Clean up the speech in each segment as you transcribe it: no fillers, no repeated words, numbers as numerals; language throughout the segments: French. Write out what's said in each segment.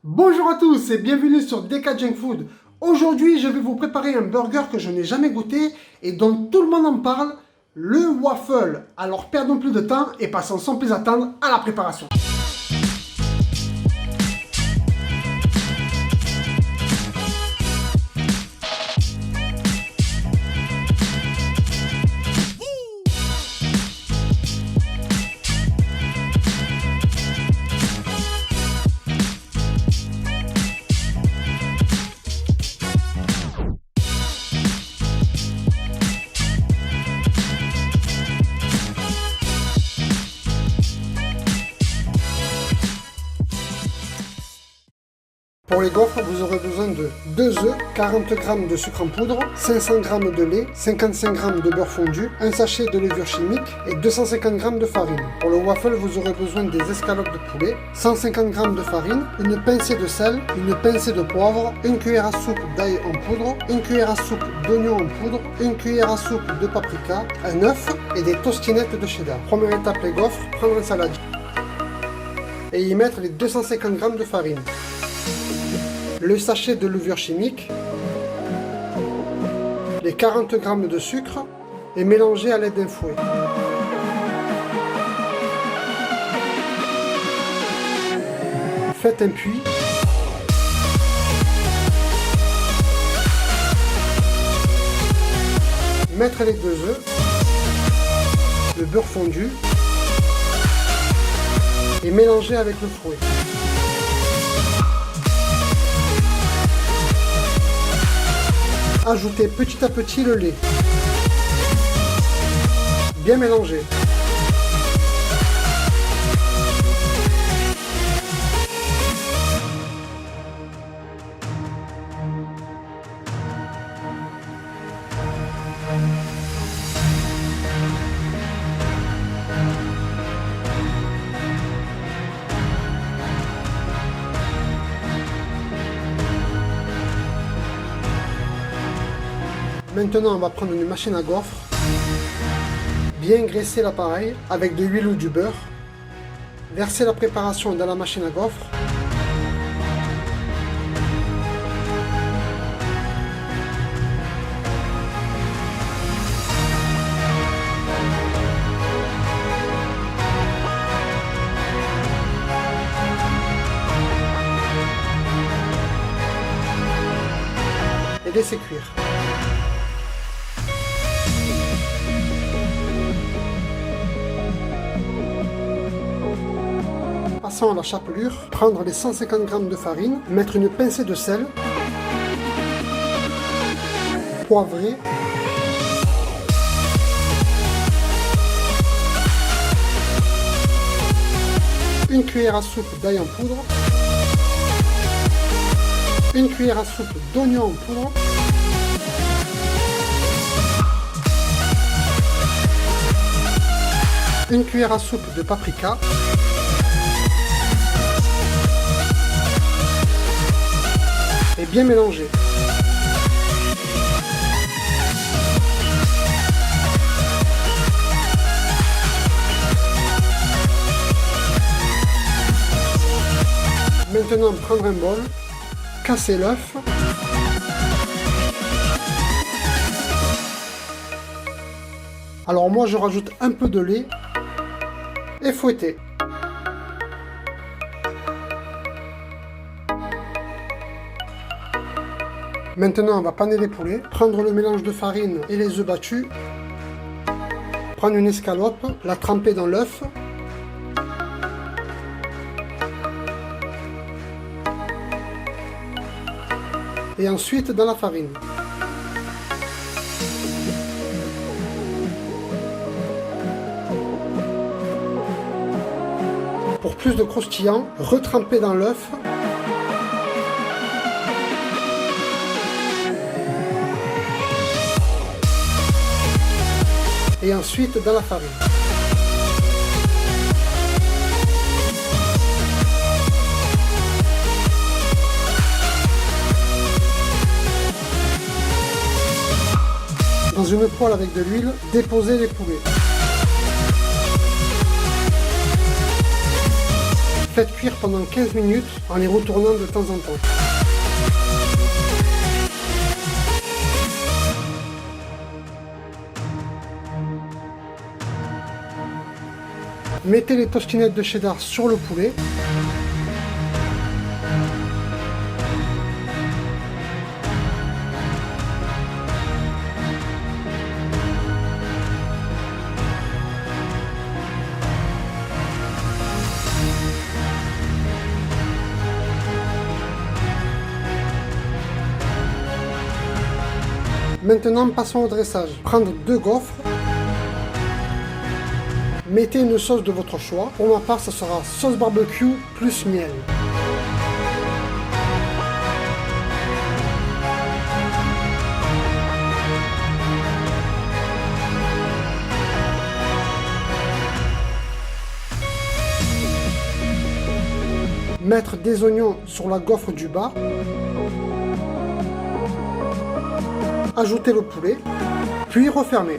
Bonjour à tous et bienvenue sur DK Junk Food. Aujourd'hui, je vais vous préparer un burger que je n'ai jamais goûté et dont tout le monde en parle, le waffle. Alors perdons plus de temps et passons sans plus attendre à la préparation. Pour les gaufres, vous aurez besoin de 2 œufs, 40 g de sucre en poudre, 500 g de lait, 55 g de beurre fondu, un sachet de levure chimique et 250 g de farine. Pour le waffle, vous aurez besoin des escalopes de poulet, 150 g de farine, une pincée de sel, une pincée de poivre, une cuillère à soupe d'ail en poudre, une cuillère à soupe d'oignon en poudre, une cuillère à soupe de paprika, un œuf et des tostinettes de cheddar. Première étape, les gaufres, prendre un saladier et y mettre les 250 g de farine, le sachet de levure chimique, les 40 g de sucre et mélanger à l'aide d'un fouet. Faites un puits. Mettre les 2 œufs, le beurre fondu et mélanger avec le fouet. Ajoutez petit à petit le lait. Bien mélanger. Maintenant, on va prendre une machine à gaufres, bien graisser l'appareil avec de l'huile ou du beurre, verser la préparation dans la machine à gaufres, et laisser cuire. Passons à la chapelure, prendre les 150 g de farine, mettre une pincée de sel, poivrer, une cuillère à soupe d'ail en poudre, une cuillère à soupe d'oignon en poudre, une cuillère à soupe de paprika, et bien mélanger. Maintenant, prendre un bol, casser l'œuf, alors moi je rajoute un peu de lait et fouetter. Maintenant, on va paner les poulets, prendre le mélange de farine et les œufs battus, prendre une escalope, la tremper dans l'œuf, et ensuite dans la farine. Pour plus de croustillant, retremper dans l'œuf, et ensuite dans la farine. Dans une poêle avec de l'huile, déposez les poulets. Faites cuire pendant 15 minutes en les retournant de temps en temps. Mettez les tostinettes de cheddar sur le poulet. Maintenant, passons au dressage. Prendre 2 gaufres. Mettez une sauce de votre choix. Pour ma part, ça sera sauce barbecue plus miel. Mettre des oignons sur la gaufre du bas. Ajouter le poulet, puis refermer.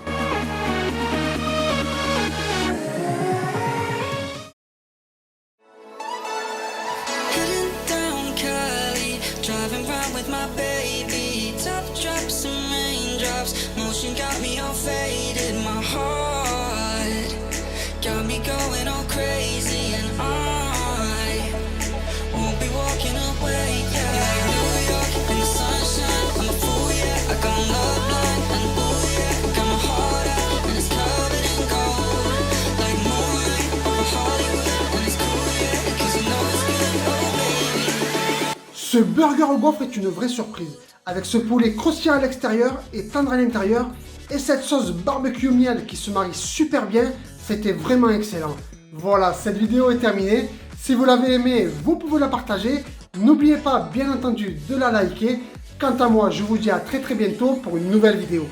Ce burger au gaufre est une vraie surprise, avec ce poulet croustillant à l'extérieur et tendre à l'intérieur, et cette sauce barbecue miel qui se marie super bien, c'était vraiment excellent. Voilà, cette vidéo est terminée. Si vous l'avez aimée, vous pouvez la partager. N'oubliez pas, bien entendu, de la liker. Quant à moi, je vous dis à très bientôt pour une nouvelle vidéo.